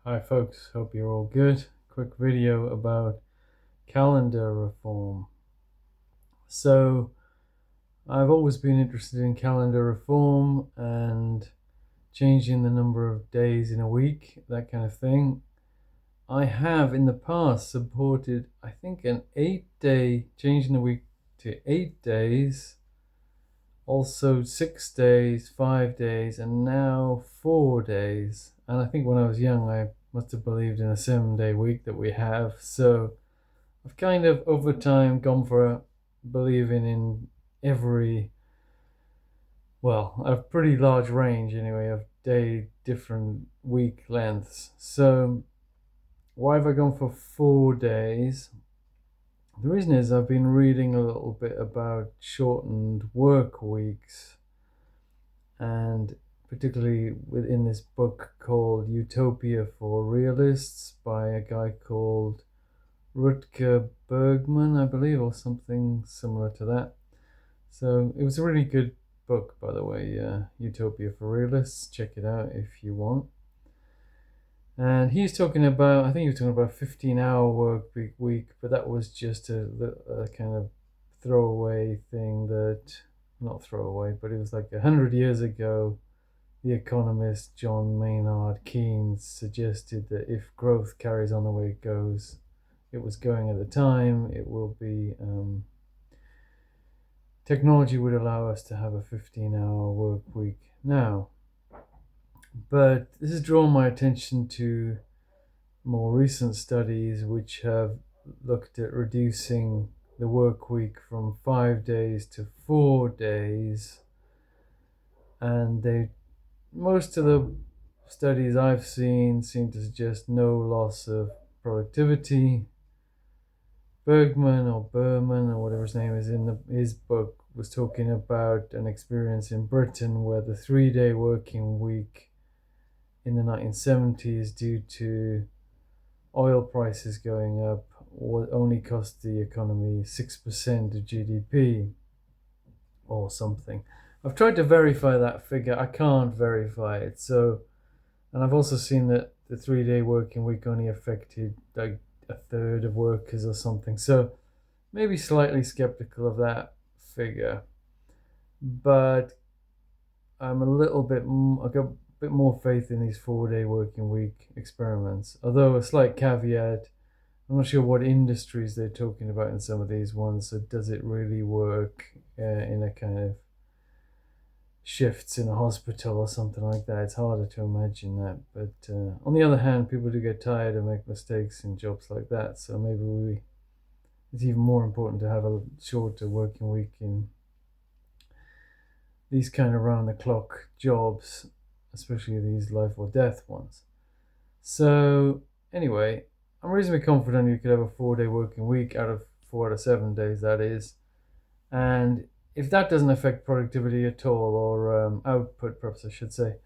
Hi folks, hope you're all good. Quick video about calendar reform. So I've always been interested in calendar reform and changing the number of days in a week, that kind of thing. I have in the past supported, I think, an 8-day, changing the week to 8 days, also 6 days, 5 days, and now 4 days. And I think when I was young, I must have believed in a 7-day week that we have. So I've kind of over time gone for believing in every, well, a pretty large range anyway of different week lengths. So why have I gone for 4 days? The reason is I've been reading a little bit about shortened work weeks, and particularly within this book called Utopia for Realists by a guy called Rutger Bergman, I believe, or something similar to that. So it was a really good book, by the way, Utopia for Realists. Check it out if you want. And he's talking about, I think he was talking about a 15-hour work week, but that was just a kind of throwaway thing not throwaway, but it was like 100 years ago. The economist John Maynard Keynes suggested that if growth carries on the way it was going at the time, it will be technology would allow us to have a 15-hour work week now. But this has drawn my attention to more recent studies which have looked at reducing the work week from 5 days to 4 days, and most of the studies I've seen seem to suggest no loss of productivity. Bergman or Berman or whatever his name is in his book was talking about an experience in Britain where the 3-day working week in the 1970s, due to oil prices going up, only cost the economy 6% of GDP or something. I've tried to verify that figure. I can't verify it. And I've also seen that the 3-day working week only affected like a third of workers or something. So maybe slightly skeptical of that figure, but I've got a bit more faith in these 4-day working week experiments. Although a slight caveat, I'm not sure what industries they're talking about in some of these ones. So does it really work in a kind of shifts in a hospital or something like that? It's harder to imagine that. But on the other hand, people do get tired and make mistakes in jobs like that. So maybe it's even more important to have a shorter working week in these kind of round the clock jobs, especially these life or death ones. So anyway, I'm reasonably confident you could have a 4-day working week out of 4 out of 7 days, that is. And if that doesn't affect productivity at all, or output perhaps I should say,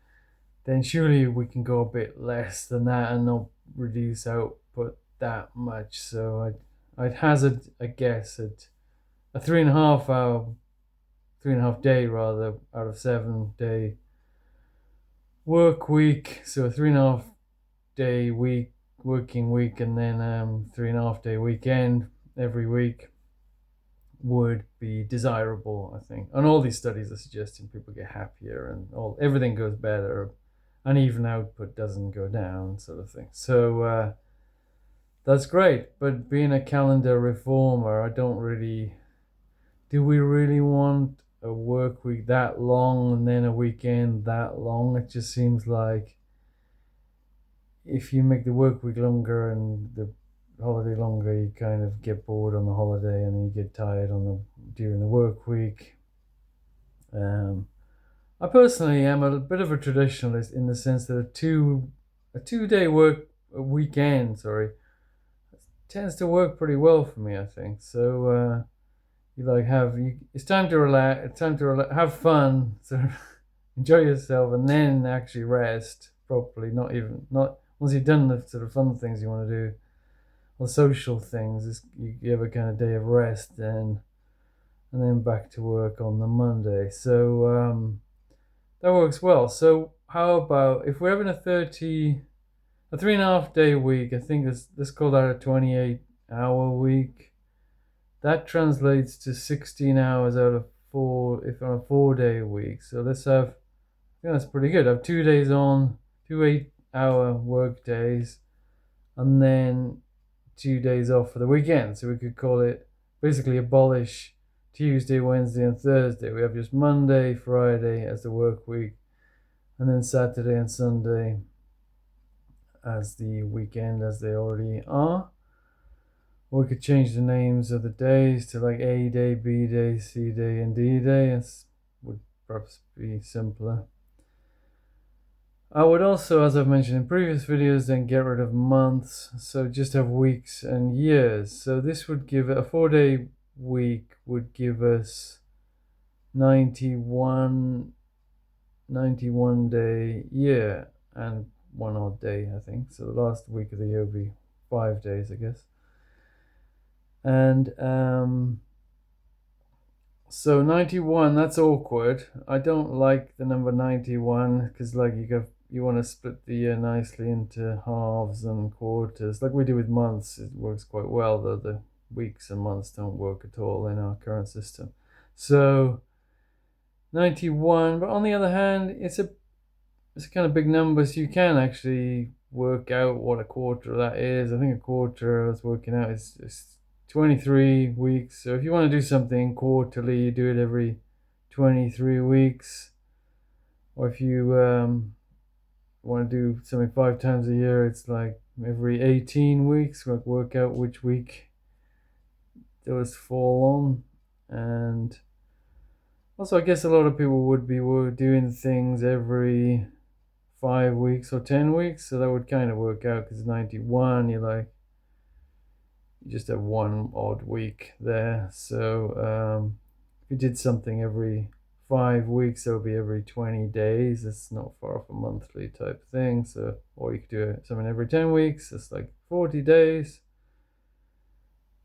then surely we can go a bit less than that and not reduce output that much. So I'd hazard a guess at a 3.5 day rather out of 7-day work week. So a 3.5 day working week, and then 3.5 day weekend every week would be desirable, I think. And all these studies are suggesting people get happier and everything goes better, and even output doesn't go down, sort of thing. So that's great. But being a calendar reformer, I don't really. Do we really want a work week that long and then a weekend that long? It just seems like if you make the work week longer and the holiday longer, you kind of get bored on the holiday and then you get tired during the work week. I personally am a bit of a traditionalist in the sense that a 2-day weekend, tends to work pretty well for me, I think. So it's time to relax, have fun, sort of enjoy yourself, and then actually rest properly. Not once you've done the sort of fun things you want to do or social things, you have a kind of day of rest and then back to work on the Monday. So that works well. So how about if we're having a 30 a 3.5 day week. I think this called out a 28-hour week. That translates to 16 hours out of 4 if on a 4-day week. So let's have, I think that's pretty good. Have 2 days on, 2 8-hour work days, and then 2 days off for the weekend. So we could call it basically abolish Tuesday, Wednesday, and Thursday. We have just Monday, Friday as the work week, and then Saturday and Sunday as the weekend, as they already are. Or we could change the names of the days to like A Day, B Day, C Day, and D Day. It would perhaps be simpler. I would also, as I've mentioned in previous videos, then get rid of months, so just have weeks and years. So this would give it a 4-day week would give us 91 day year and 1 odd day, I think. So the last week of the year would be 5 days, I guess. And so 91, that's awkward. I don't like the number 91 because like you want to split the year nicely into halves and quarters like we do with months. It works quite well, though the weeks and months don't work at all in our current system. So 91, but on the other hand, it's a kind of big number, so you can actually work out what a quarter of that is. I think a quarter I was working out is 23 weeks. So if you want to do something quarterly, you do it every 23 weeks. Or if you want to do something 5 times a year, it's like every 18 weeks. Like work out which week those fall on. And also, I guess a lot of people would be doing things every 5 weeks or 10 weeks. So that would kind of work out because 91, you just have 1 odd week there. So if you did something every 5 weeks, that would be every 20 days. It's not far off a monthly type thing. So, or you could do something every 10 weeks. It's like 40 days.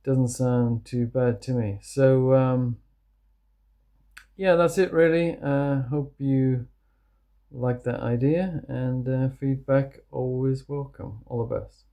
Doesn't sound too bad to me. So yeah, that's it really. Hope you like that idea, and feedback always welcome. All the best.